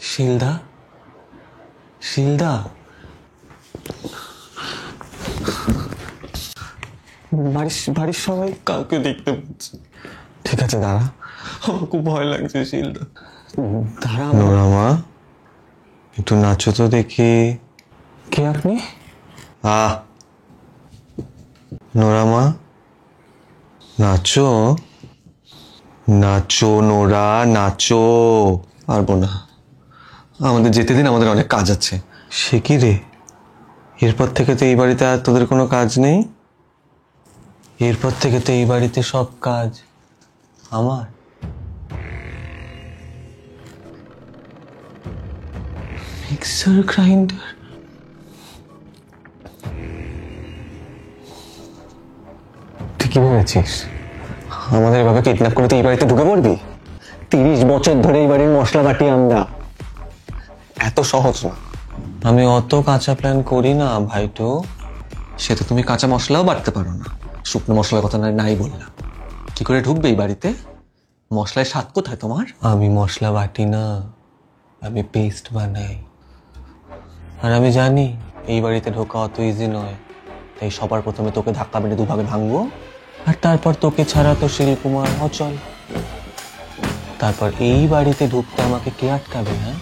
শিলদা, শিলদা, বাড়ির সবাই কাউকে দেখতে পাচ্ছে। ঠিক আছে দাঁড়া, আমার খুব ভয় লাগছে শিলদা। দাঁড়া। নোরা মা, একটু নাচো তো দেখি। কে আপনি? নোরা মা, নাচো নাচো নোরা, নাচো। পারবো না, আমাদের যেতে দিন, আমাদের অনেক কাজ আছে। সে কি রে, এরপর থেকে তো এই বাড়িতে আর তোদের কোনো কাজ নেই? এরপর থেকে তো এই বাড়িতে সব কাজ আমার। মিক্সার গ্রাইন্ডার, তুই কি ভেবেছিস আমাদের এভাবে কিডন্যাপ করে তুই এই বাড়িতে ঢুকে পড়বি? 30 বছর ধরে এই বাড়ির মশলা বাটি আমরা, এত সহজ না। আমি অত কাঁচা প্ল্যান করি না ভাইটু। সে তো তুমি কাঁচা মশলাও বাটতে পারো না, শুকনো মশলার কথা নাই বললাম। কি করে ঢুকবে এই বাড়িতে? মশলায় স্বাদ কোথায় তোমার? আমি মশলা বাটি না, আমি পেস্ট বানাই। আর আমি জানি এই বাড়িতে ঢোকা অত ইজি নয়, তাই সবার প্রথমে তোকে ধাক্কা মেরে দুভাগে ভাঙবো, আর তারপর তোকে ছাড়া তো শিলকুমার অচল। তারপর এই বাড়িতে ঢুকতে আমাকে কে আটকাবে? হ্যাঁ,